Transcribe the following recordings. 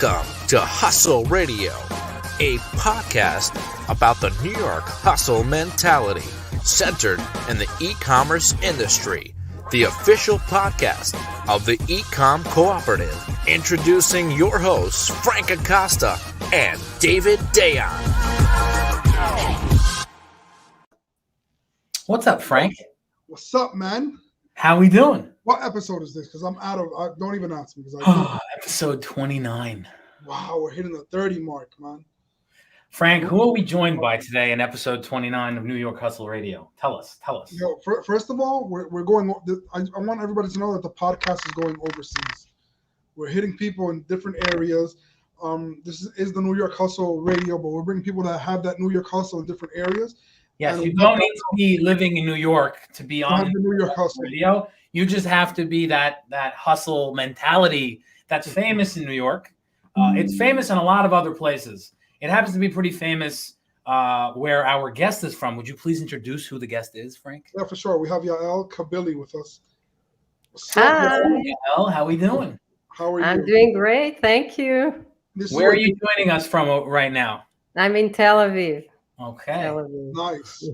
Welcome to Hustle Radio, a podcast about the New York hustle mentality centered in the e-commerce industry, the official podcast of the E-Com Cooperative. Introducing your hosts, Frank Acosta and David Dayon. What's up, Frank? What's up, man? How we doing? What episode is this? Because I'm out of. Don't even ask me. Episode 29. Wow, we're hitting the 30 mark, man. Frank, who are we joined by today in episode 29 of New York Hustle Radio? Tell us. First of all, we're going. I want everybody to know that the podcast is going overseas. We're hitting people in different areas. This is the New York Hustle Radio, but we're bringing people that have that New York hustle in different areas. Yes, you don't need to be living in New York to be on the New York Hustle Radio. You just have to be that hustle mentality that's famous in New York. It's famous in a lot of other places. It happens to be pretty famous where our guest is from. Would you please introduce who the guest is, Frank? Yeah, for sure. We have Yael Cabilly with us. Hi. Yael, how are we doing? How are you? I'm doing great. Thank you. Where are you joining us from right now? I'm in Tel Aviv. Okay. Nice.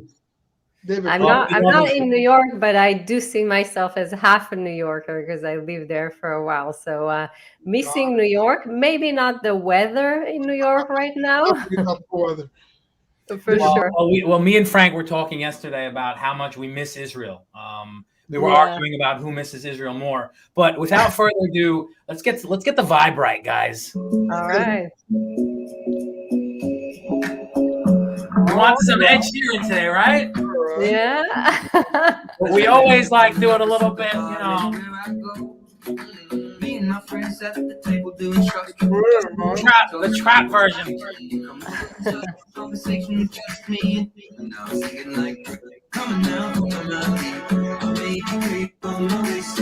David, I'm not in New York, but I do see myself as half a New Yorker because I lived there for a while. So missing New York, maybe not the weather in New York right now. Not the weather. For sure. Well, me and Frank were talking yesterday about how much we miss Israel. We were arguing about who misses Israel more. But without further ado, let's get the vibe right, guys. All right. We want some Ed Sheeran today, right? Yeah. But we always like do it a little bit, Me and my friends at the table doing the trap version. Conversation with just me and now I'm singing like coming out on my feet. Baby, creep on my waist.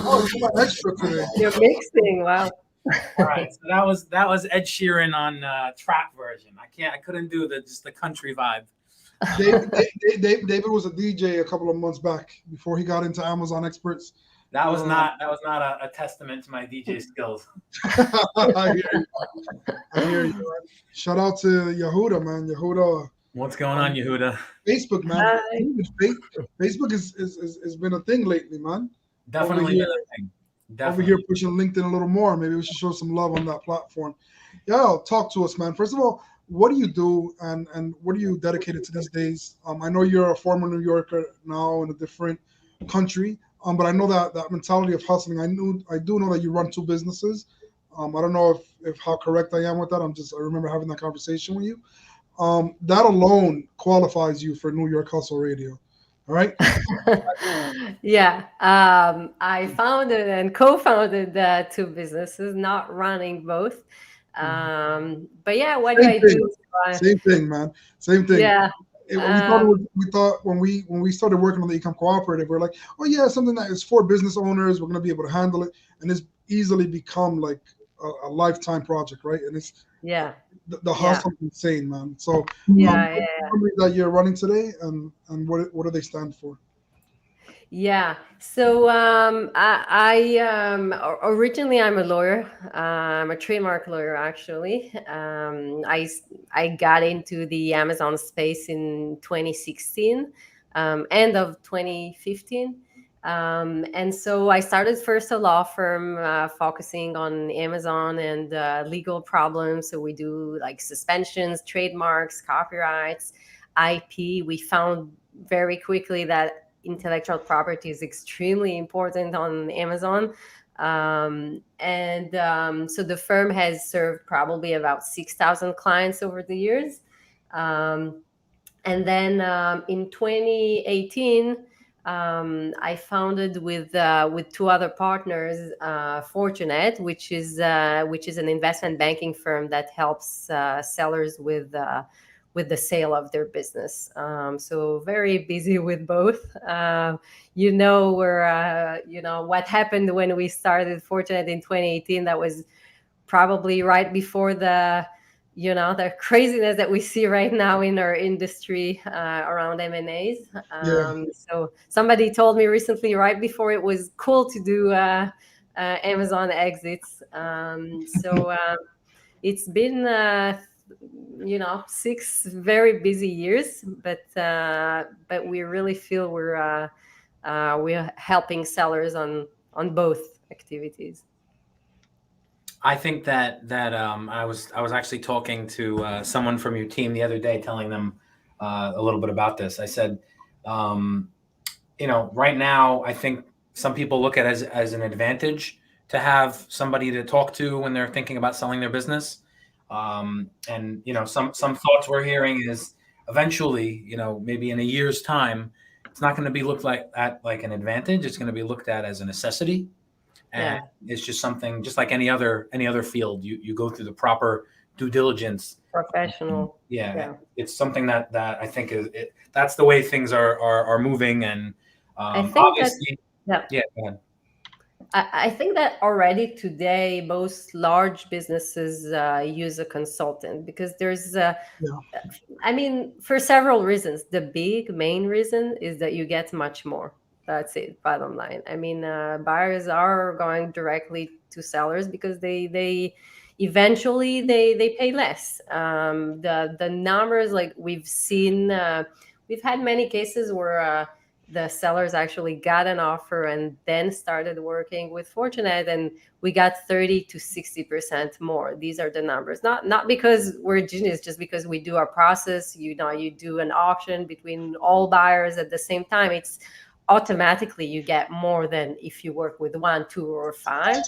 Oh, you got extra today. You're mixing. Wow. All right, so that was Ed Sheeran on trap version. I couldn't do the country vibe. David was a DJ a couple of months back before he got into Amazon Experts. That was not a testament to my DJ skills. I hear you. Shout out to Yehuda, man. Yehuda. What's going on, Yehuda? Facebook, man. Facebook has been a thing lately, man. Definitely been a thing. Over here pushing LinkedIn a little more. Maybe we should show some love on that platform. Yeah, talk to us, man. First of all, what do you do and what are you dedicated to these days? I know you're a former New Yorker now in a different country, but I know that mentality of hustling. I do know that you run two businesses. I don't know if how correct I am with that. I remember having that conversation with you. That alone qualifies you for New York Hustle Radio. All right. Yeah. I founded and co-founded two businesses, not running both. But yeah, what do I do? Same thing, man. Same thing. Yeah. We thought when we started working on the E-Com Cooperative, we're like, oh yeah, something that is for business owners. We're going to be able to handle it, and it's easily become like a lifetime project, right? And it's the hustle is insane, man. So company that you're running today, and what do they stand for? Yeah. So originally I'm a lawyer. I'm a trademark lawyer, actually. I got into the Amazon space in 2016, end of 2015. And so I started first a law firm focusing on Amazon and legal problems. So we do like suspensions, trademarks, copyrights, IP. We found very quickly that intellectual property is extremely important on Amazon. So the firm has served probably about 6,000 clients over the years. And then in 2018, I founded with two other partners, Fortinet, which is an investment banking firm that helps sellers with the sale of their business. So very busy with both. What happened when we started Fortinet in 2018. That was probably right before the craziness that we see right now in our industry around M&As. So somebody told me recently, right before it was cool to do Amazon exits. It's been 6 very busy years, but we really feel we're helping sellers on both activities. I think that I was actually talking to someone from your team the other day, telling them a little bit about this. I said, right now, I think some people look at it as an advantage to have somebody to talk to when they're thinking about selling their business. And some thoughts we're hearing is eventually, maybe in a year's time, it's not going to be looked at like an advantage. It's going to be looked at as a necessity. And it's just something, just like any other field, you go through the proper due diligence. Professional. It's something that I think that's the way things are moving. And I think obviously, go ahead. I think that already today most large businesses use a consultant, because there's for several reasons. The main reason is that you get much more. That's it, bottom line. Buyers are going directly to sellers because they eventually they pay less. The numbers, like we've seen, we've had many cases where the sellers actually got an offer and then started working with Fortinet, and we got 30 to 60% more. These are the numbers. Not because we're genius, just because we do our process. You do an auction between all buyers at the same time. It's automatically you get more than if you work with 1, 2, or 5,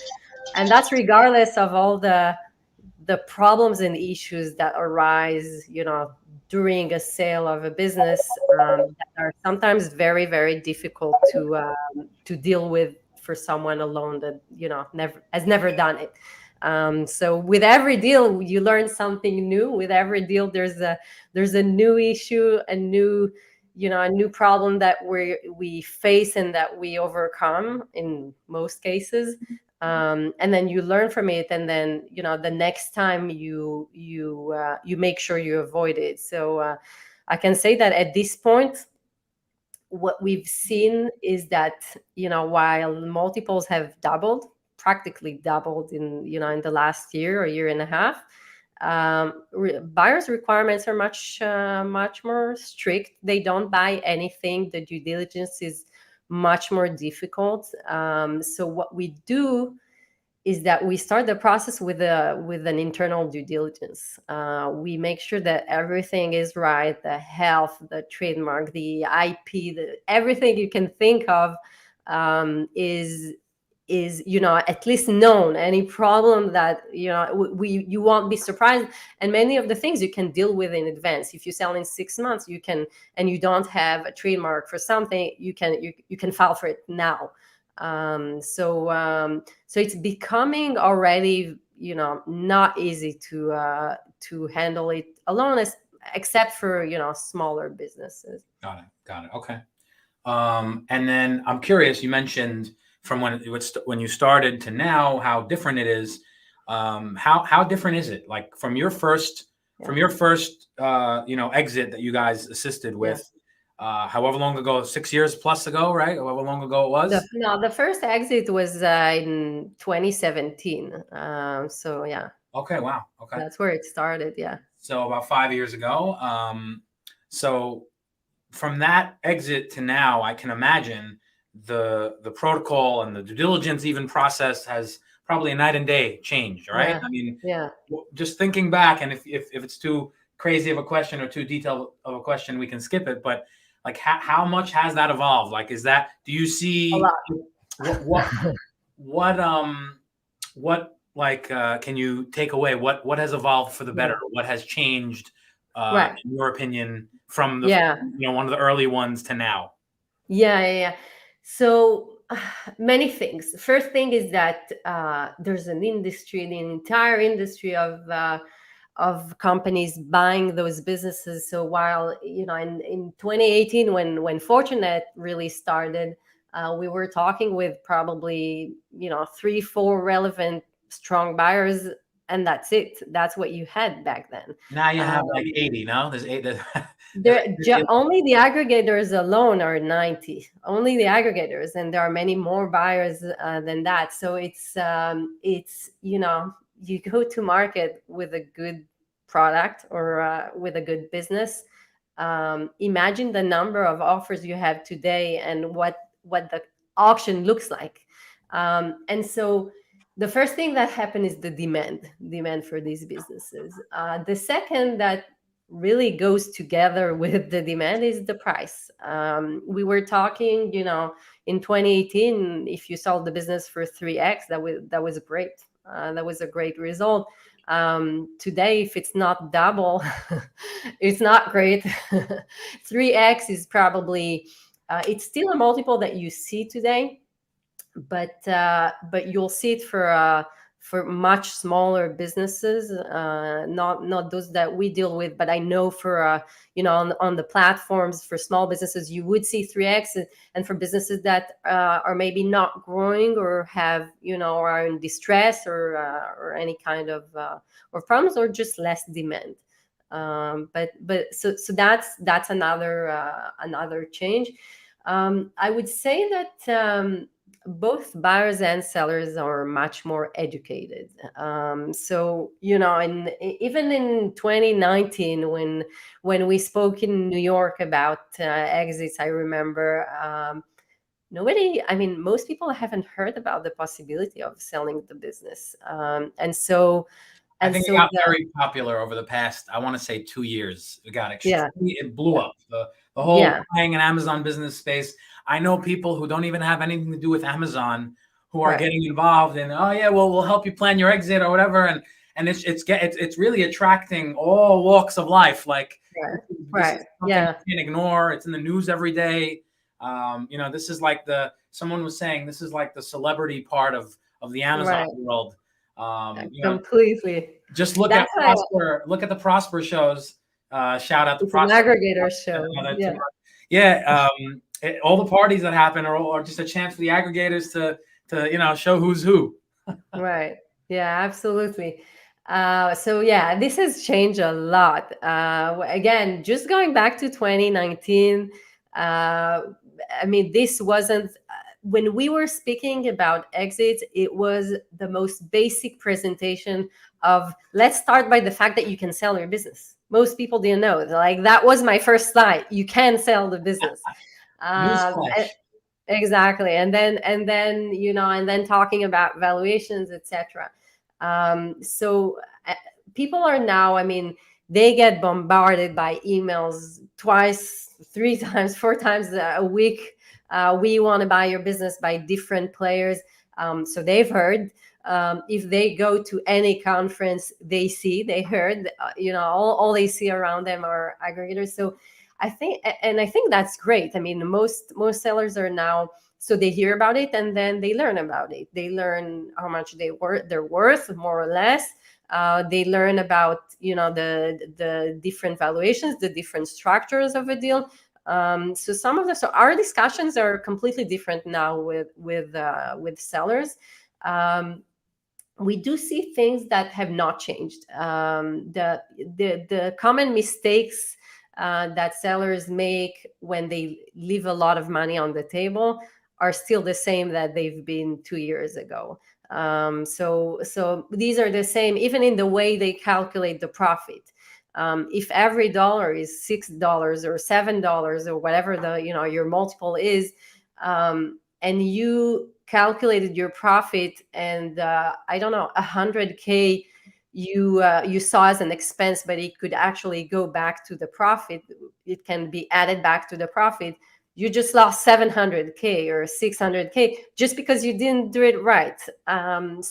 and that's regardless of all the problems and issues that arise during a sale of a business, that are sometimes very, very difficult to deal with for someone alone that has never done it. So with every deal you learn something new. With every deal there's a new issue, a new problem that we face and that we overcome in most cases. And then you learn from it, and then the next time you make sure you avoid it. So I can say that at this point, what we've seen is that while multiples have practically doubled in the last year or year and a half, buyers' requirements are much more strict. They don't buy anything. The due diligence is much more difficult. So what we do is that we start the process with an internal due diligence. We make sure that everything is right: the health, the trademark, the IP, everything you can think of is at least known. Any problem that you won't be surprised, and many of the things you can deal with in advance. If you sell in 6 months, you can, and you don't have a trademark for something, you can file for it now. So it's becoming already not easy to handle it alone, except for smaller businesses. Got it. Okay. And then I'm curious, you mentioned from when you started to now, how different it is. How different is it? Like from your first exit that you guys assisted with, however long ago, 6 years plus ago, right? However long ago it was. The first exit was in 2017. So yeah. Okay. Wow. Okay. That's where it started. Yeah. So about 5 years ago. So from that exit to now, I can imagine the protocol and the due diligence even process has probably a night and day change, right? Just thinking back, and if it's too crazy of a question or too detailed of a question, we can skip it. But like, how much has that evolved? Like, do you see what can you take away? What has evolved for the better? What has changed, in your opinion, from one of the early ones to now? Yeah. So many things. The first thing is that there's an entire industry of companies buying those businesses. So while in 2018, when Fortinet really started, we were talking with probably 3-4 relevant strong buyers, and that's it. That's what you had back then. Now you have like 80. No, there's 8. Only the aggregators alone are 90. Only the aggregators, and there are many more buyers than that. So it's you go to market with a good product or with a good business. Imagine the number of offers you have today and what the auction looks like. And so the first thing that happened is the demand for these businesses. The second that really goes together with the demand is the price. We were talking, in 2018, if you sold the business for 3x, that was great. That was a great result. Today, if it's not double, it's not great. 3x is probably it's still a multiple that you see today, but you'll see it for much smaller businesses, not those that we deal with, but I know for on the platforms for small businesses you would see 3x, and for businesses that are maybe not growing or have or are in distress or any kind of or problems or just less demand. But so that's another change. I would say that both buyers and sellers are much more educated. So and even in 2019, when we spoke in New York about exits, I remember most people haven't heard about the possibility of selling the business, and so. I think it got very popular over the past, I want to say 2 years. It got extremely, it blew up. The whole buying an Amazon business space. I know people who don't even have anything to do with Amazon who are getting involved in, we'll help you plan your exit or whatever. And it's really attracting all walks of life. Like, you can't ignore. It's in the news every day. This is like someone was saying, this is like the celebrity part of the Amazon world. Completely. Just look at Prosper. Look at the Prosper shows. Shout out to Prosper. An aggregator show. All the parties that happen are just a chance for the aggregators to show who's who. Right. Yeah. Absolutely. So this has changed a lot. Again, just going back to 2019. This wasn't. When we were speaking about exits, it was the most basic presentation of, let's start by the fact that you can sell your business. Most people didn't know. Like, that was my first slide. You can sell the business. Exactly. And then talking about valuations, etc. So people are now, they get bombarded by emails twice, 3 times, 4 times a week. We want to buy your business by different players. So they've heard. If they go to any conference, they heard. All they see around them are aggregators. So I think that's great. Most sellers are now, so they hear about it and then they learn about it. They learn how much they're worth, more or less. They learn about the different valuations, the different structures of a deal. So our discussions are completely different now with sellers. We do see things that have not changed. The common mistakes that sellers make when they leave a lot of money on the table are still the same that they've been 2 years ago. So these are the same, even in the way they calculate the profit. If every dollar is $6 or $7 or whatever your multiple is, and you calculated your profit and 100K you saw as an expense, but it could actually go back to the profit. It can be added back to the profit. You just lost 700K or 600K just because you didn't do it right. And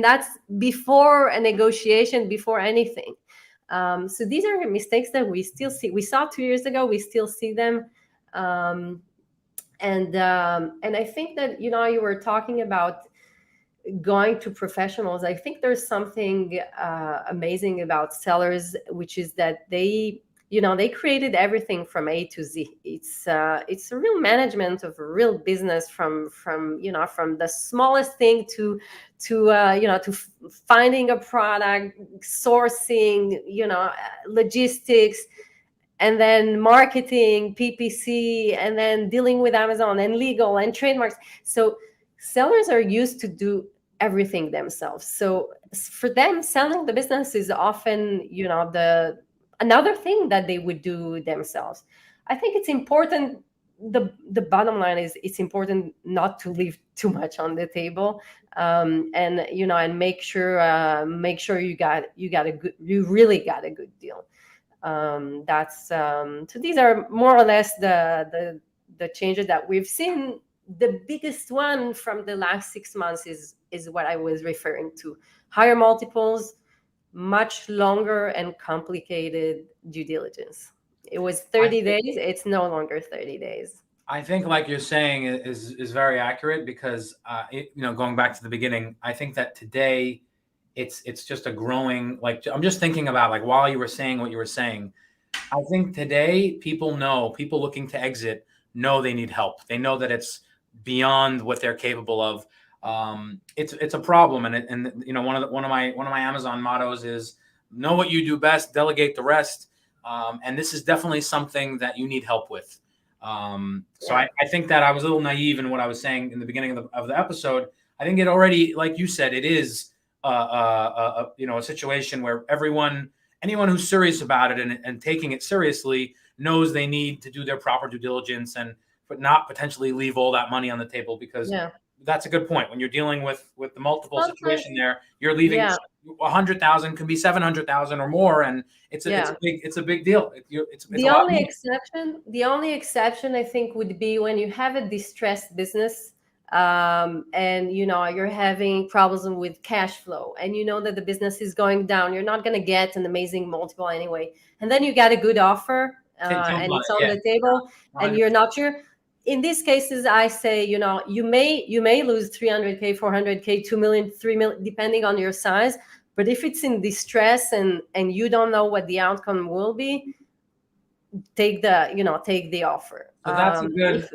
that's before a negotiation, before anything. So these are mistakes that we still see. We saw 2 years ago. We still see them. And I think that you were talking about going to professionals. I think there's something amazing about sellers, which is that they created everything from A to Z. It's a real management of a real business from the smallest thing to finding a product, sourcing, logistics. and then marketing, PPC, and then dealing with Amazon and legal and trademarks. So sellers are used to do everything themselves. So for them, selling the business is often, the another thing that they would do themselves. I think it's important. The bottom line is it's important not to leave too much on the table, and make sure you really got a good deal. That's So these are more or less the changes that we've seen. The biggest one from the last 6 months is what I was referring to: higher multiples, much longer and complicated due diligence. It was 30 days. It's no longer 30 days. I think, like you're saying, is very accurate because, going back to the beginning, I think that today it's just a growing, like, I'm just thinking about, like, while you were saying what you were saying, I think today people looking to exit know they need help. They know that it's beyond what they're capable of. It's a problem, and one of my Amazon mottos is know what you do best, delegate the rest. And this is definitely something that you need help with. So I think that I was a little naive in what I was saying in the beginning of the episode. I think it already, like you said, it is a situation where anyone who's serious about it and taking it seriously knows they need to do their proper due diligence but not potentially leave all that money on the table, because that's a good point. When you're dealing with the multiple situation there, you're leaving 100,000 can be 700,000 or more, and it's a big deal. It's the only exception I think would be when you have a distressed business, and you're having problems with cash flow, and you know that the business is going down. You're not going to get an amazing multiple anyway, and then you get a good offer, and it's on the table, and you're not sure. In these cases, I say, you may lose 300K, 400K, 2 million, 3 million, depending on your size. But if it's in distress and you don't know what the outcome will be, take the offer. So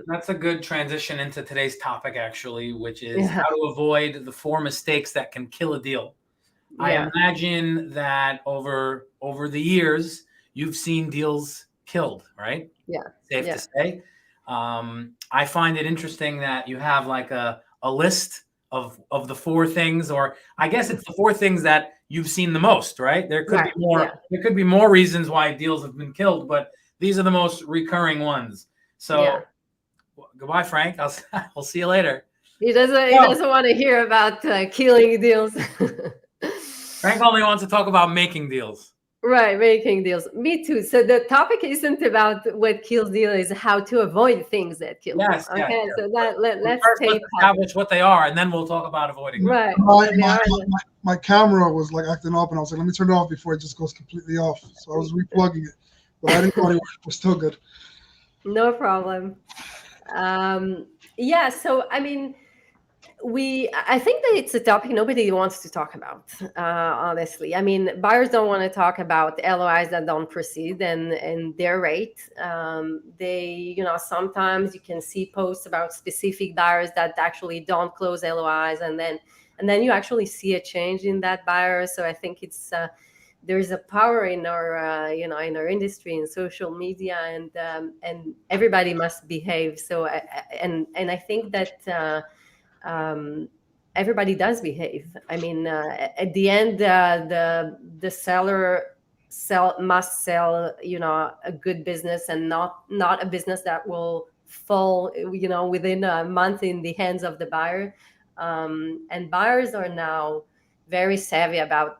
that's a good transition into today's topic, actually, which is how to avoid the 4 mistakes that can kill a deal. I imagine that over the years, you've seen deals killed, right? Yeah. Safe to say. I find it interesting that you have like a list of the 4 things, or I guess it's the 4 things that you've seen the most, right? There could be more. Yeah. There could be more reasons why deals have been killed, but these are the most recurring ones. So goodbye, Frank. I'll see you later. He doesn't want to hear about killing deals. Frank only wants to talk about making deals. Right, making deals. Me too. So the topic isn't about what kills deal, is how to avoid things that kill. Yes. Okay. Yes. So let's establish what they are, and then we'll talk about avoiding them. Right. My camera was like acting up, and I was like, let me turn it off before it just goes completely off. So I was replugging it, but I didn't know it was still good. No problem. So I mean, I think that it's a topic nobody wants to talk about, honestly. I mean, buyers don't want to talk about LOIs that don't proceed and their rate. Sometimes you can see posts about specific buyers that actually don't close LOIs, and then you actually see a change in that buyer. So I think it's there's a power in our in our industry, in social media, and everybody must behave. So I think that. Everybody does behave. I mean, at the end, the seller must sell, a good business, and not a business that will fall, within a month in the hands of the buyer. And buyers are now very savvy about,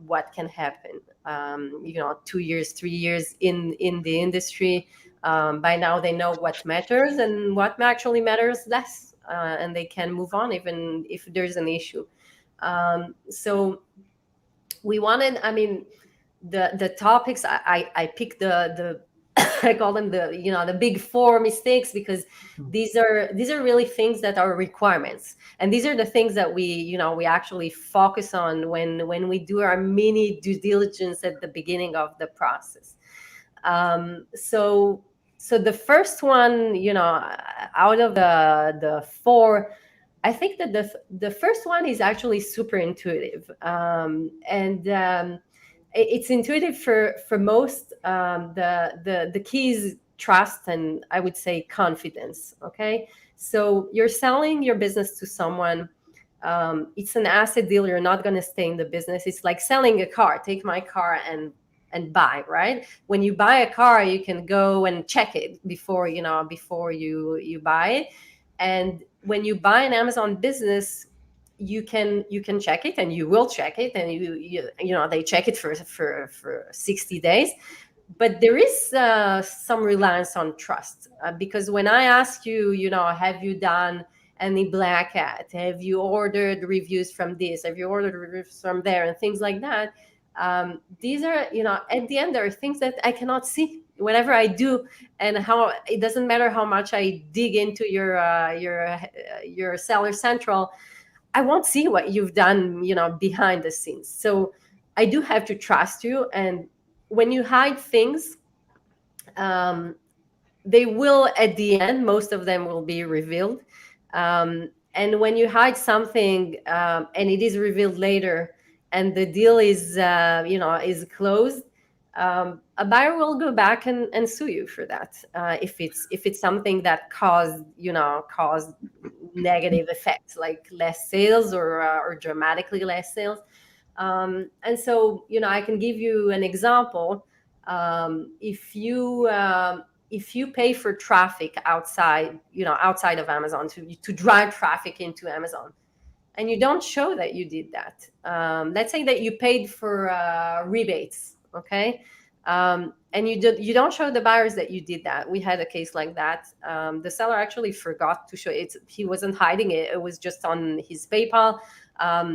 what can happen. 2 years, 3 years in the industry. By now, they know what matters and what actually matters less. And they can move on even if there's an issue. So we wanted, the topics, I picked the I call them the big 4 mistakes, because these are really things that are requirements, and these are the things that we actually focus on when we do our mini due diligence at the beginning of the process. So the first one, out of the 4, I think that the first one is actually super intuitive, and it's intuitive for most. The key is trust, and I would say confidence. Okay, so you're selling your business to someone. It's an asset deal. You're not going to stay in the business. It's like selling a car. Take my car and buy, right? When you buy a car, you can go and check it before you buy it. And when you buy an Amazon business, you can check it, and you will check it, and they check it for 60 days. But there is some reliance on trust, because when I ask you, have you done any black hat? Have you ordered reviews from this? Have you ordered reviews from there? And things like that. These are, at the end, there are things that I cannot see whenever I do, and how it doesn't matter how much I dig into your Seller Central, I won't see what you've done, behind the scenes. So I do have to trust you. And when you hide things, they will, at the end, most of them will be revealed. And when you hide something, and it is revealed later, and the deal is closed, a buyer will go back and sue you for that, if it's something that caused negative effects, like less sales or dramatically less sales. And so, I can give you an example. If you pay for traffic outside of Amazon, to drive traffic into Amazon, and you don't show that you did that, let's say that you paid for rebates, okay, and you don't show the buyers that you did that. We had a case like that. The seller actually forgot to show it. He wasn't hiding it. It was just on his PayPal.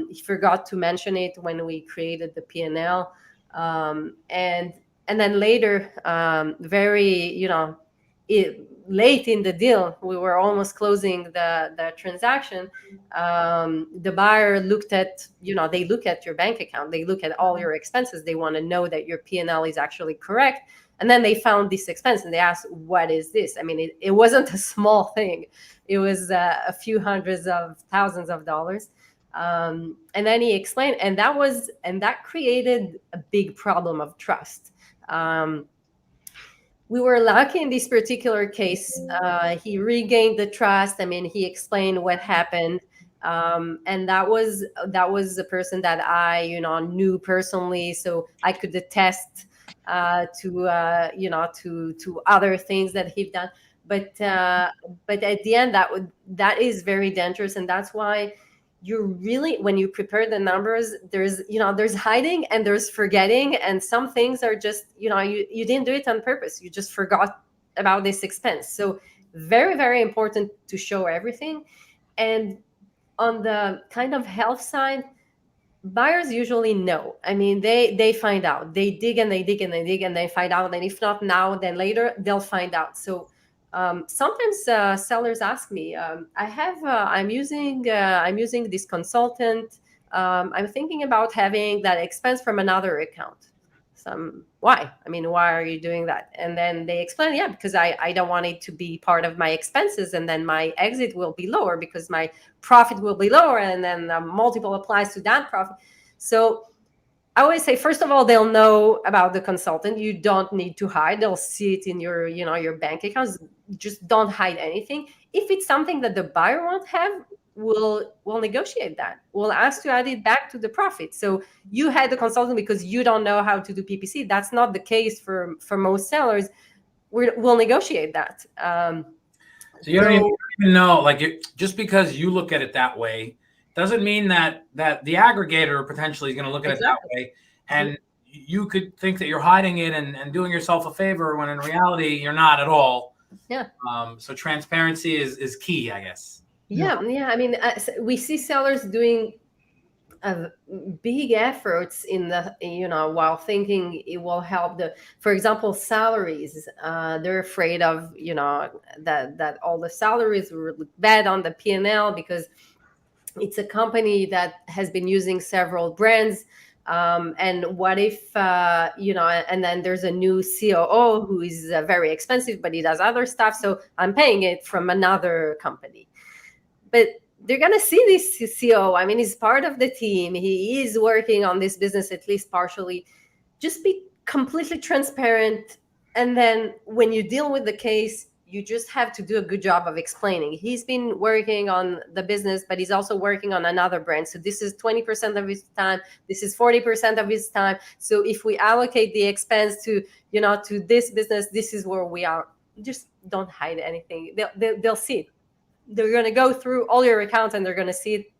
He forgot to mention it when we created the P&L. And then later, very, late in the deal, we were almost closing the transaction. The buyer looked at, they look at your bank account, they look at all your expenses, they want to know that your P&L is actually correct. And then they found this expense and they asked, what is this? I mean, it wasn't a small thing. It was a few hundreds of thousands of dollars. And then he explained, and that created a big problem of trust. We were lucky in this particular case. He regained the trust. I mean, he explained what happened. And that was the person that I, knew personally. So I could attest to other things that he'd done. But at the end, that is very dangerous. And that's why you really, when you prepare the numbers, there's hiding and there's forgetting, and some things are just, you didn't do it on purpose. You just forgot about this expense. So very, very important to show everything. And on the kind of health side, buyers usually know. I mean, they find out. They dig and they dig and they dig and they find out. And if not now, then later they'll find out. So sometimes sellers ask me, I'm using this consultant. I'm thinking about having that expense from another account. Why? I mean, why are you doing that? And then they explain, yeah, because I don't want it to be part of my expenses, and then my exit will be lower because my profit will be lower, and then the multiple applies to that profit. So I always say, first of all, they'll know about the consultant. You don't need to hide. They'll see it in your bank accounts. Just don't hide anything. If it's something that the buyer won't have, we'll negotiate that. We'll ask to add it back to the profit. So you had the consultant because you don't know how to do PPC. That's not the case for most sellers. We'll negotiate that. So you don't even know, like, just because you look at it that way doesn't mean that the aggregator potentially is going to look at it that way. And you could think that you're hiding it and doing yourself a favor when in reality you're not at all. Yeah. So transparency is key, I guess. Yeah. I mean, we see sellers doing big efforts in the, while thinking it will help for example, salaries. They're afraid of, that all the salaries will look bad on the P&L because it's a company that has been using several brands. And what if, and then there's a new COO who is very expensive, but he does other stuff. So I'm paying it from another company. But they're going to see this COO. I mean, he's part of the team. He is working on this business, at least partially. just be completely transparent. And then when you deal with the case, you just have to do a good job of explaining. He's been working on the business, but he's also working on another brand. So this is 20% of his time. This is 40% of his time. So if we allocate the expense to, to this business, this is where we are. Just don't hide anything. They'll see it. They're going to go through all your accounts and they're going to see it.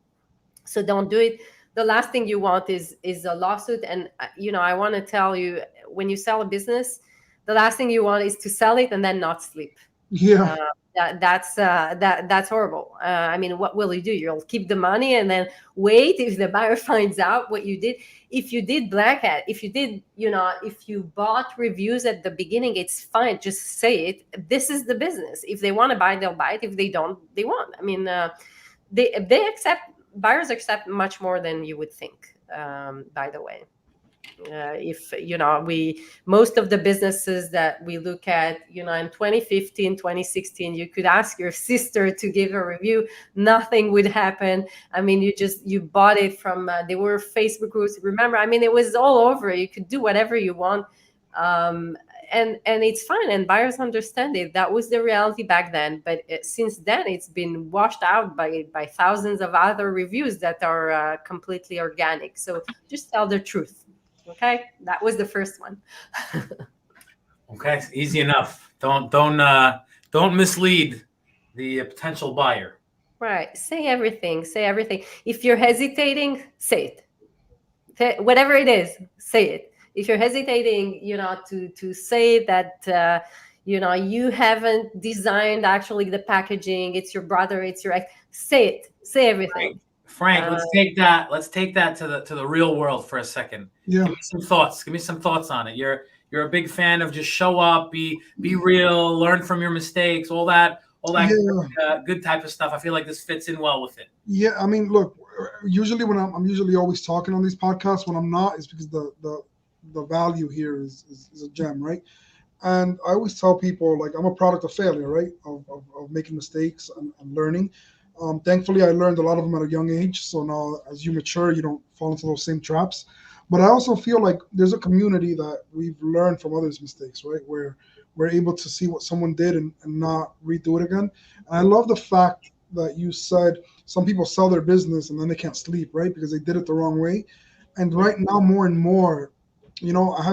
So don't do it. The last thing you want is a lawsuit. And, I want to tell you, when you sell a business, the last thing you want is to sell it and then not sleep. Yeah. That's horrible. I mean, what will you do? You'll keep the money and then wait if the buyer finds out what you did. If you did black hat, if you did, if you bought reviews at the beginning, it's fine. Just say it. This is the business. If they want to buy, they'll buy it. If they don't, they won't. I mean, buyers accept much more than you would think. By the way. If most of the businesses that we look at, in 2015, 2016, you could ask your sister to give a review, nothing would happen. I mean, you bought it from they were Facebook groups, remember? I mean, it was all over. You could do whatever you want, and it's fine, and buyers understand it. That was the reality back then, but since then it's been washed out by thousands of other reviews that are completely organic. So just tell the truth. Okay, that was the first one. Okay, easy enough. Don't mislead the potential buyer. Right. Say everything. Say everything. If you're hesitating, say it. Whatever it is, say it. If you're hesitating, to say that you haven't designed actually the packaging, it's your brother, it's your ex. Say it. Say everything. Frank, let's take that to the real world for a second. Yeah. Give me some thoughts on it. You're a big fan of just show up, be real, learn from your mistakes, all that good type of stuff. I feel like this fits in well with it. Yeah, I mean, look, usually when I'm usually always talking on these podcasts. When I'm not, it's because the value here is a gem, right? And I always tell people, like, I'm a product of failure, right? Of making mistakes and learning. Thankfully, I learned a lot of them at a young age. So now, as you mature, you don't fall into those same traps. But I also feel like there's a community that we've learned from others' mistakes, right? Where we're able to see what someone did and not redo it again. And I love the fact that you said some people sell their business and then they can't sleep, right? Because they did it the wrong way. And right now, more and more, I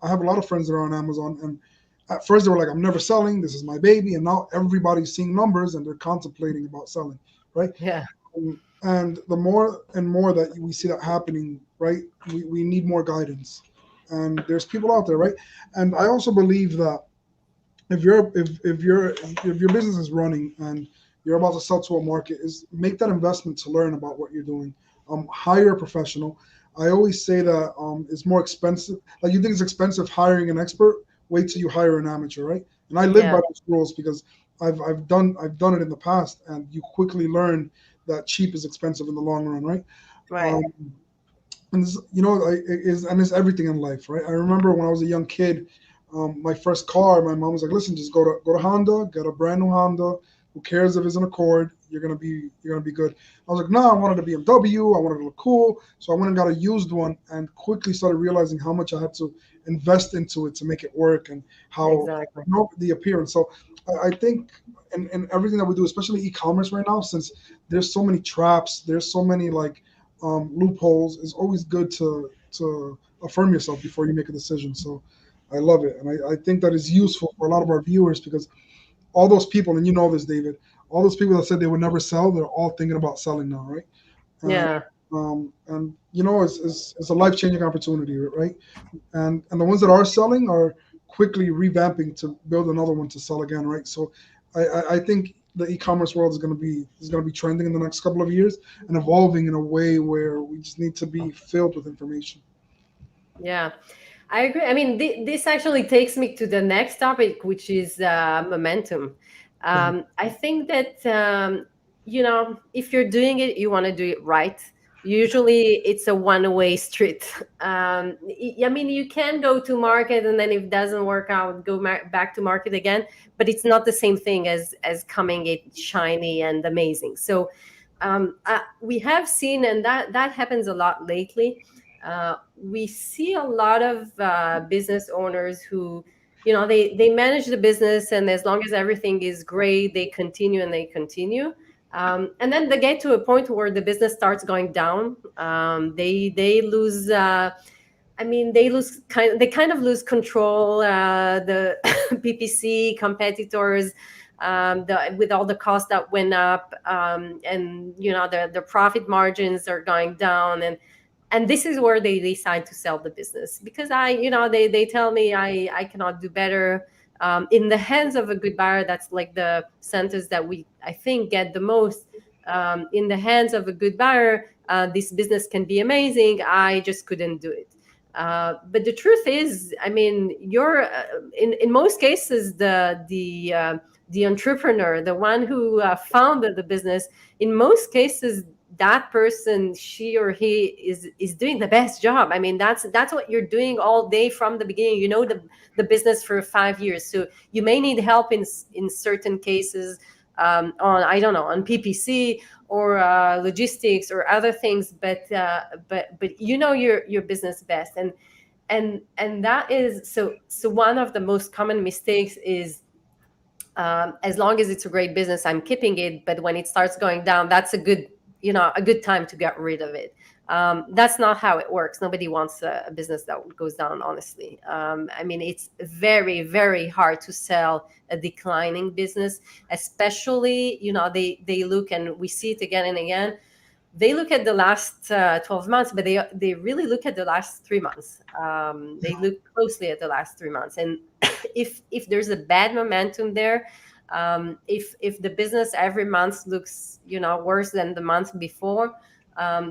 have a lot of friends that are on Amazon, and at first they were like, I'm never selling, this is my baby. And now everybody's seeing numbers and they're contemplating about selling, right? Yeah. And the more and more that we see that happening, right, we need more guidance. And there's people out there, right? And I also believe that if your business is running and you're about to sell to a market, is make that investment to learn about what you're doing. Hire a professional. I always say that it's more expensive. Like, you think it's expensive hiring an expert, wait till you hire an amateur, right? And I live by those rules because I've done it in the past, and you quickly learn that cheap is expensive in the long run, right? Right. And this, it's everything in life, right? I remember when I was a young kid, my first car, my mom was like, "Listen, just go to Honda, get a brand new Honda. Who cares if it's an Accord? You're gonna be good." I was like, "No, I wanted a BMW. I wanted to look cool." So I went and got a used one, and quickly started realizing how much I had to invest into it to make it work, and how the appearance. So I think in everything that we do, especially e-commerce right now, since there's so many traps, there's so many loopholes, it's always good to affirm yourself before you make a decision. So I love it, and I think that is useful for a lot of our viewers, because all those people, and you know this, David, all those people that said they would never sell, they're all thinking about selling now, right? Yeah. And it's a life-changing opportunity, right? And the ones that are selling are quickly revamping to build another one to sell again, right? So I think the e-commerce world is going to be trending in the next couple of years and evolving in a way where we just need to be filled with information. Yeah, I agree. I mean, this actually takes me to the next topic, which is momentum. I think that, if you're doing it, you want to do it right. Usually it's a one-way street. I mean, you can go to market, and then if it doesn't work out, go back to market again, but it's not the same thing as coming it shiny and amazing. So we have seen, and that happens a lot lately. We see a lot of business owners who, they manage the business, and as long as everything is great, they continue and they continue. And then they get to a point where the business starts going down. They lose. They kind of lose control. The PPC competitors, with all the costs that went up, and the profit margins are going down, and this is where they decide to sell the business, because they tell me I cannot do better. In the hands of a good buyer, that's like the sentence that I think get the most. In the hands of a good buyer, this business can be amazing. I just couldn't do it. But the truth is, you're in most cases the entrepreneur, the one who founded the business. In most cases, that person, she or he, is doing the best job. That's what you're doing all day from the beginning. The business for 5 years, so you may need help in certain cases, on on PPC or logistics or other things, but your business best, and that is so one of the most common mistakes is, as long as it's a great business, I'm keeping it, but when it starts going down, that's a good time to get rid of it. That's not how it works. Nobody wants a business that goes down, honestly. It's very, very hard to sell a declining business, especially, they look, and we see it again and again. They look at the last 12 months, but they really look at the last 3 months. They look closely at the last 3 months. And if there's a bad momentum there, if the business every month looks, worse than the month before,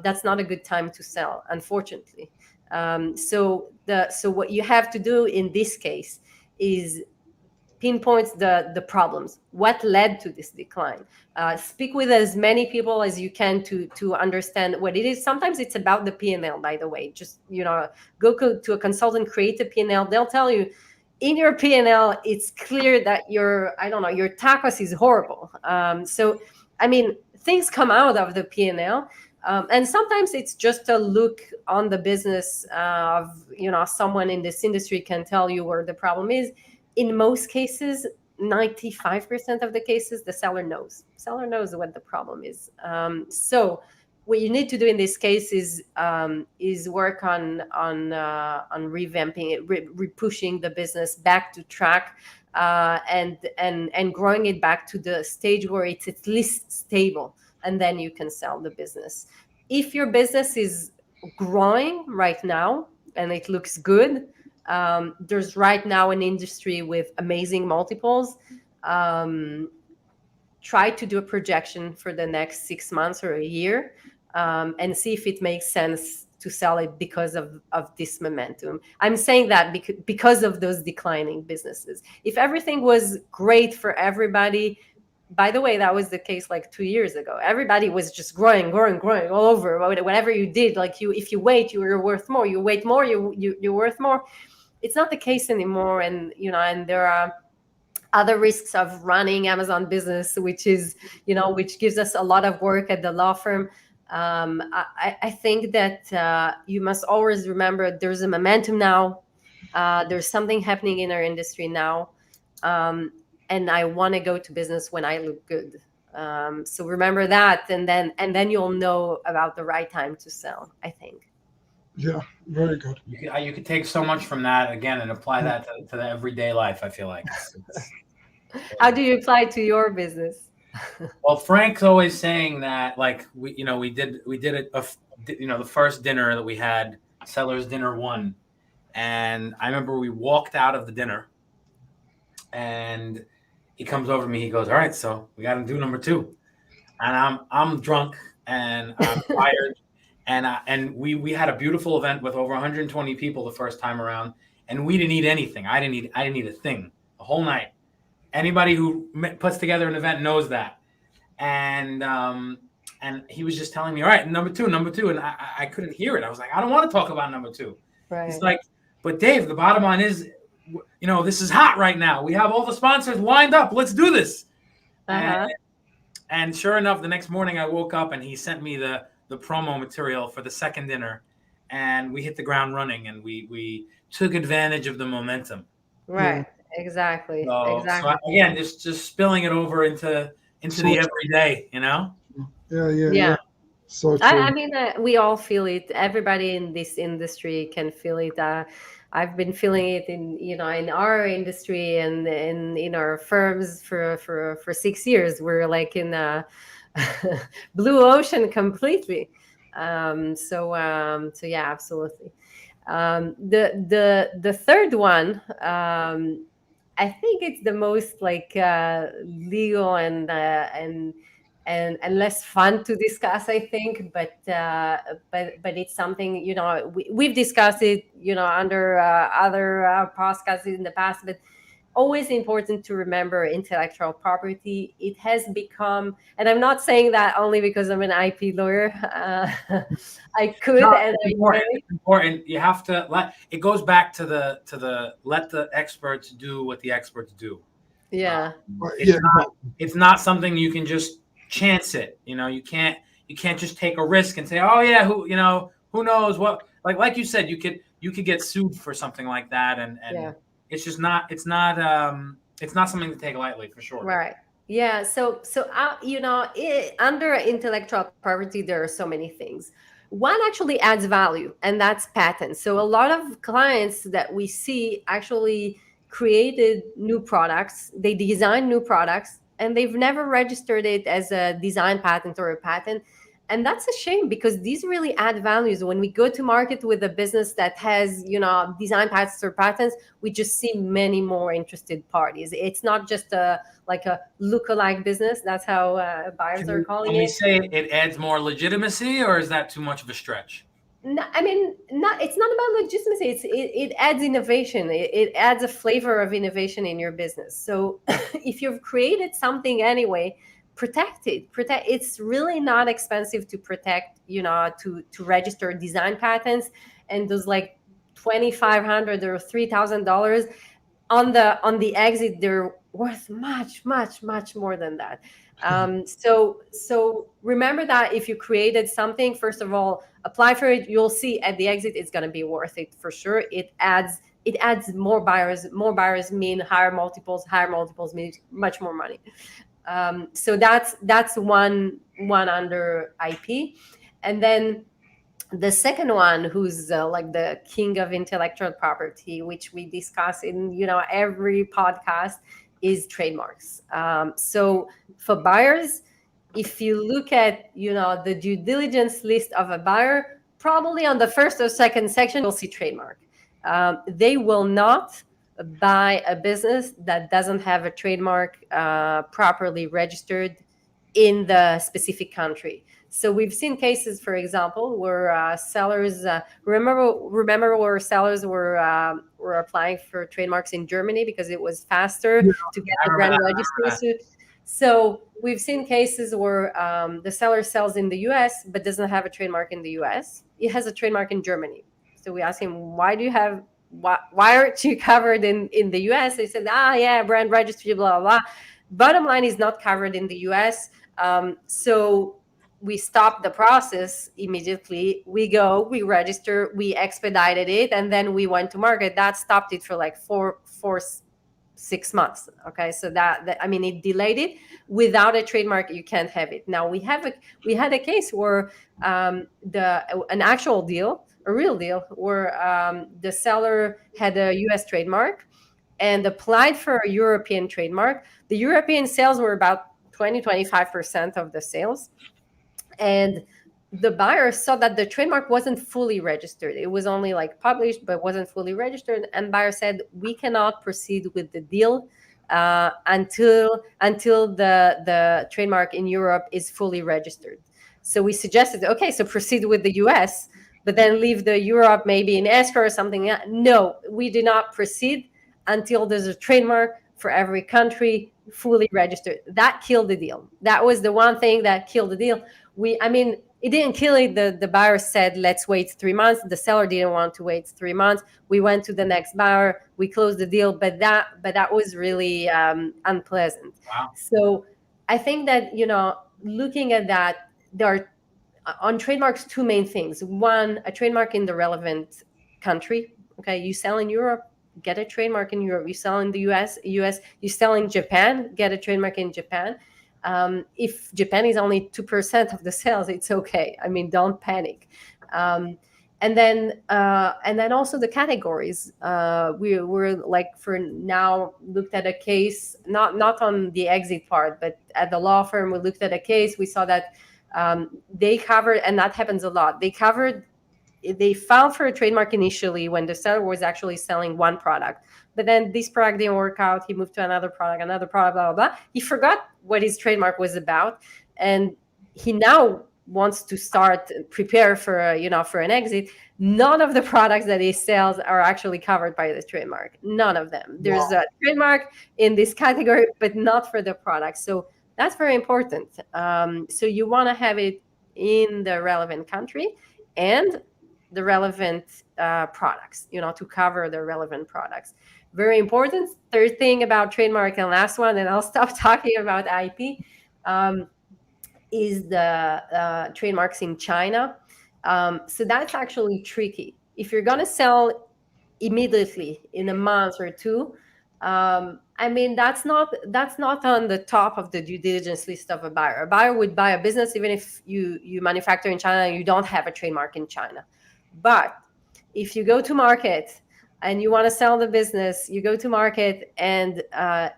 that's not a good time to sell, unfortunately. So what you have to do in this case is pinpoint the problems. What led to this decline? Speak with as many people as you can to understand what it is. Sometimes it's about the P&L, by the way. Just, go to a consultant, create a P&L. They'll tell you, in your P&L, it's clear that your tacos is horrible. Things come out of the P&L. And sometimes it's just a look on the business of, someone in this industry can tell you where the problem is. In most cases, 95% of the cases, the seller knows. Seller knows what the problem is. So what you need to do in this case is work on revamping it, pushing the business back to track, and growing it back to the stage where it's at least stable, and then you can sell the business. If your business is growing right now and it looks good, there's right now an industry with amazing multiples. Try to do a projection for the next 6 months or a year, and see if it makes sense to sell it because of this momentum. I'm saying that because of those declining businesses. If everything was great for everybody, by the way, that was the case like 2 years ago. Everybody was just growing all over. Whatever you did, if you wait, you're worth more. You wait more, you're worth more. It's not the case anymore, and there are other risks of running Amazon business, which gives us a lot of work at the law firm. I think that you must always remember there's a momentum now. There's something happening in our industry now, and I want to go to business when I look good. So remember that, and then you'll know about the right time to sell, I think. Yeah, very good. You could take so much from that again and apply that to the everyday life. I feel like. How do you apply to your business? Well, Frank's always saying that, like, we did it. The first dinner that we had, Sellers Dinner 1, and I remember we walked out of the dinner, and he comes over to me. He goes, "All right, so we got to do number 2," and I'm drunk and I'm tired. And we had a beautiful event with over 120 people the first time around, and we didn't eat anything. I didn't eat a thing the whole night. Anybody who puts together an event knows that. And he was just telling me, all right, number two, and I couldn't hear it. I was like, I don't want to talk about number 2. Right. It's like, but Dave, the bottom line is, this is hot right now. We have all the sponsors lined up. Let's do this. Uh-huh. And sure enough, the next morning I woke up and he sent me the promo material for the second dinner. and we hit the ground running, and we took advantage of the momentum. Right. Exactly. So Exactly. again, just spilling it over into So the everyday, you know. yeah. Yeah. So I true. mean, we all feel it. Everybody in this industry can feel it. I've been feeling it in, in our industry and in our firms for 6 years. We're like in a blue ocean completely. So yeah, absolutely. The third one, I think it's the most like legal and less fun to discuss, I think, but it's something, we've discussed it, under other podcasts in the past, but always important to remember intellectual property. It has become, and I'm not saying that only because I'm an IP lawyer. I could, No, and it's I important. may. It's important. You have to let it goes back to the let the experts do what the experts do. Yeah. It's Yeah, not it's not something you can just chance it. You can't just take a risk and say, oh yeah, who knows what, like you said, you could get sued for something like that, and Yeah. it's just it's not something to take lightly, for sure. Right. Yeah. Under intellectual property, there are so many things. One actually adds value, and that's patents. So a lot of clients that we see actually created new products. They design new products, and they've never registered it as a design patent or a patent. And that's a shame, because these really add values. When we go to market with a business that has, design patents or patents, we just see many more interested parties. It's not just like a look-alike business. That's how buyers are calling Can we it. say it adds more legitimacy, or is that too much of a stretch? No, I mean, not. It's not about legitimacy. It adds innovation. It adds a flavor of innovation in your business. So, if you've created something anyway, protect it. Protect. It's really not expensive to protect. To register design patents, and those like $2,500 or $3,000 on the exit, they're worth much, much, much more than that. So remember that if you created something, first of all, apply for it. You'll see at the exit it's going to be worth it for sure. It adds more buyers. More buyers mean higher multiples. Higher multiples means much more money. So that's one under IP. And then the second one, who's like the king of intellectual property, which we discuss in every podcast, is trademarks. So for buyers, if you look at the due diligence list of a buyer, probably on the first or second section you'll see trademark. They will not buy a business that doesn't have a trademark properly registered in the specific country. So we've seen cases, for example, where sellers remember where sellers were applying for trademarks in Germany because it was faster to get I the remember brand that. registration. So we've seen cases where the seller sells in the U.S. but doesn't have a trademark in the U.S. It has a trademark in Germany. So we asked him, why aren't you covered in the U.S.? They said, yeah, brand registry, blah, blah, blah. Bottom line is not covered in the U.S. So we stopped the process immediately. We register, we expedited it, and then we went to market. That stopped it for like 6 months. Okay, so that I mean, it delayed it. Without a trademark, you can't have it. Now we had a case where an actual deal, a real deal, where the seller had a U.S. trademark and applied for a European trademark. The European sales were about 25% of the sales. And the buyer saw that the trademark wasn't fully registered. It was only like published, but wasn't fully registered. And buyer said, we cannot proceed with the deal until the trademark in Europe is fully registered. So we suggested, okay, so proceed with the US, but then leave the Europe maybe in escrow or something. No, we do not proceed until there's a trademark for every country fully registered. That killed the deal. That was the one thing that killed the deal. It didn't kill it. The buyer said, let's wait 3 months. The seller didn't want to wait 3 months. We went to the next buyer. We closed the deal, but that was really unpleasant. Wow. So I think that, looking at that, there are on trademarks, two main things. One, a trademark in the relevant country. Okay, you sell in Europe, get a trademark in Europe. You sell in the US, you sell in Japan, get a trademark in Japan. If Japan is only 2% of the sales, it's okay. I mean, don't panic. And then also the categories. We're like, for now, looked at a case, not on the exit part, but at the law firm, we looked at a case. We saw that they covered, and that happens a lot. They filed for a trademark initially when the seller was actually selling one product, but then this product didn't work out. He moved to another product, blah, blah, blah. He forgot what his trademark was about. And he now wants to prepare for an exit. None of the products that he sells are actually covered by the trademark. None of them. There's a trademark in this category, but not for the product. So that's very important. So you want to have it in the relevant country and the relevant products, to cover the relevant products. Very important. Third thing about trademark, and last one, and I'll stop talking about IP, is the trademarks in China. So that's actually tricky. If you're going to sell immediately in a month or two, I mean, that's not on the top of the due diligence list of a buyer. A buyer would buy a business even if you manufacture in China and you don't have a trademark in China. But if you go to market and you want to sell the business, you go to market and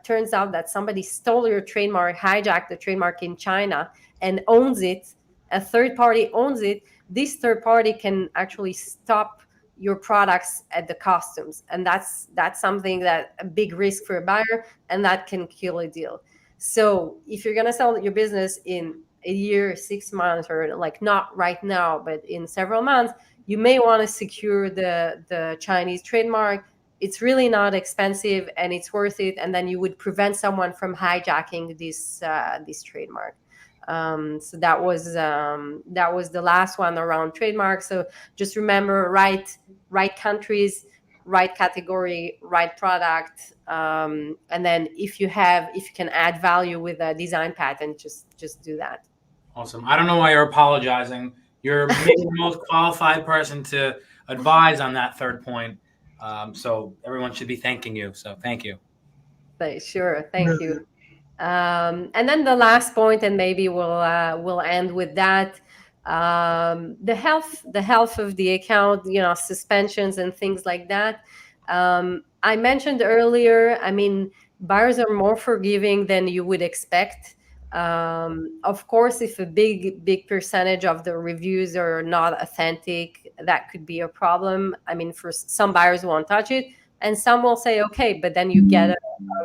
turns out that somebody stole your trademark, hijacked the trademark in China and owns it, a third party owns it, this third party can actually stop your products at the customs. And that's something that a big risk for a buyer, and that can kill a deal. So if you're going to sell your business in a year, 6 months, or like not right now, but in several months, you may want to secure the Chinese trademark. It's really not expensive and it's worth it. And then you would prevent someone from hijacking this trademark. So that was the last one around trademarks. So just remember, right countries, right category, right product. And then if you can add value with a design patent, just do that. Awesome. I don't know why you're apologizing. You're maybe the most qualified person to advise on that third point. So everyone should be thanking you. So thank you. Sure. Thank you. And then the last point, and maybe we'll end with that. The health of the account, suspensions and things like that. I mentioned earlier, I mean, buyers are more forgiving than you would expect. Of course, if a big percentage of the reviews are not authentic, that could be a problem. I mean, for some buyers won't touch it, and some will say, okay, but then you get a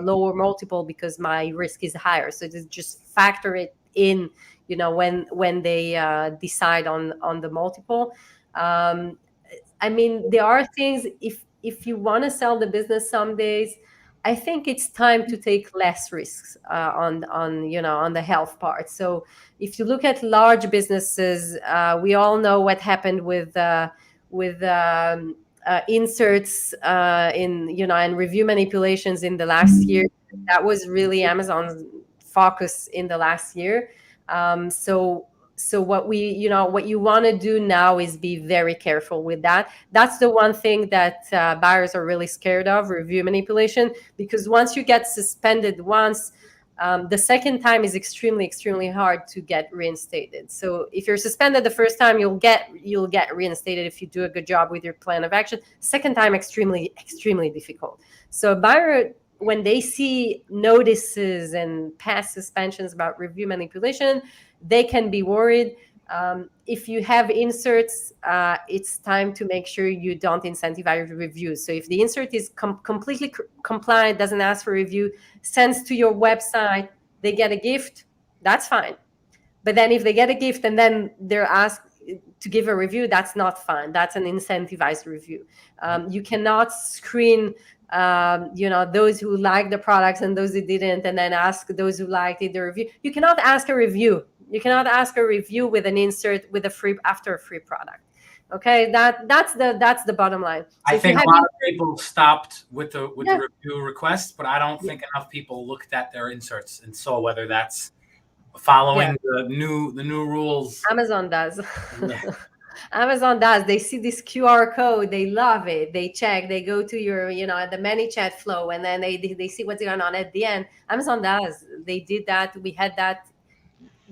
lower multiple because my risk is higher. So just factor it in, when they decide on the multiple. I mean, there are things, if you want to sell the business some days, I think it's time to take less risks on the health part. So if you look at large businesses, we all know what happened with inserts and review manipulations in the last year. That was really Amazon's focus in the last year. So what you want to do now is be very careful with that. That's the one thing that buyers are really scared of, review manipulation, because once you get suspended once, the second time is extremely, extremely hard to get reinstated. So if you're suspended the first time, you'll get reinstated if you do a good job with your plan of action. Second time, extremely, extremely difficult. So a buyer, when they see notices and past suspensions about review manipulation, they can be worried. If you have inserts, it's time to make sure you don't incentivize reviews. So if the insert is completely compliant, doesn't ask for review, sends to your website, they get a gift, that's fine. But then if they get a gift and then they're asked to give a review, that's not fine. That's an incentivized review. You cannot screen those who like the products and those who didn't, and then ask those who liked it the review. You cannot ask a review. You cannot ask a review with an insert with a free product. Okay, that's the bottom line. So I think a lot of people stopped with the review request, but I don't think enough people looked at their inserts and saw whether that's following the new rules. Amazon does. Yeah. Amazon does. They see this QR code, they love it. They check, they go to your, the ManyChat flow, and then they see what's going on at the end. Amazon does. They did that. We had that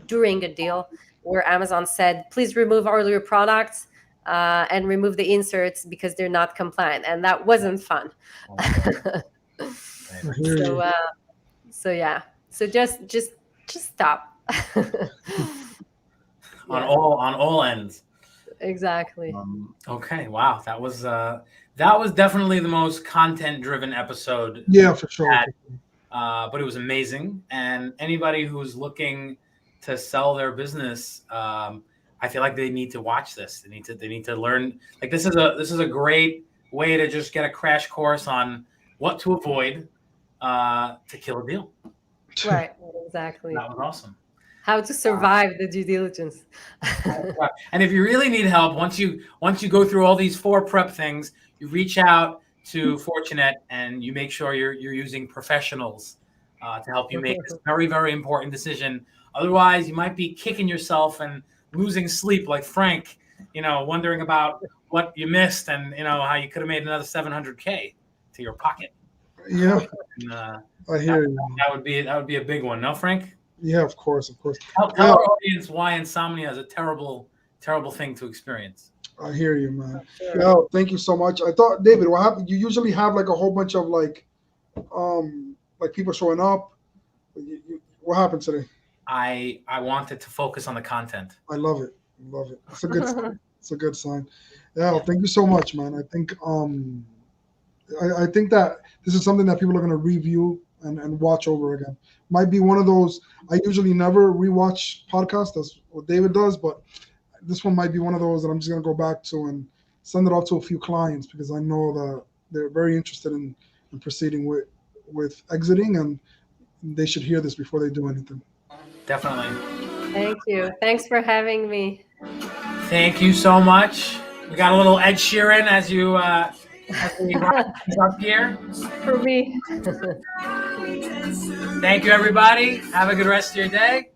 during a deal where Amazon said, please remove all your products and remove the inserts because they're not compliant. And that wasn't fun. So yeah. So just stop. On all ends. Exactly. Okay. Wow. That was definitely the most content-driven episode. Yeah, for sure. But it was amazing. And anybody who's looking to sell their business, I feel like they need to watch this. They need to learn. Like this is a great way to just get a crash course on what to avoid to kill a deal. Right. Exactly. That was awesome. How to survive the due diligence. And if you really need help, once you go through all these 4 prep things, you reach out to Fortinet and you make sure you're using professionals to help you make this very, very important decision. Otherwise, you might be kicking yourself and losing sleep like Frank, wondering about what you missed and, how you could have made another $700K to your pocket. Yeah. And, I hear you. That would be a big one. No, Frank? Yeah, of course. Tell our audience why insomnia is a terrible, terrible thing to experience. I hear you, man. Yeah, thank you so much. I thought, David, what happened? You usually have like a whole bunch of like people showing up. What happened today? I wanted to focus on the content. I love it. It's a good sign. It's a good sign. Yeah, well, thank you so much, man. I think I think that this is something that people are going to review and watch over again. Might be one of those. I usually never rewatch podcasts. That's what David does, but this one might be one of those that I'm just going to go back to and send it out to a few clients because I know that they're very interested in proceeding with exiting, and they should hear this before they do anything. Definitely. Thank you. Thanks for having me. Thank you so much. We got a little Ed Sheeran as you up here. For me. Thank you, everybody. Have a good rest of your day.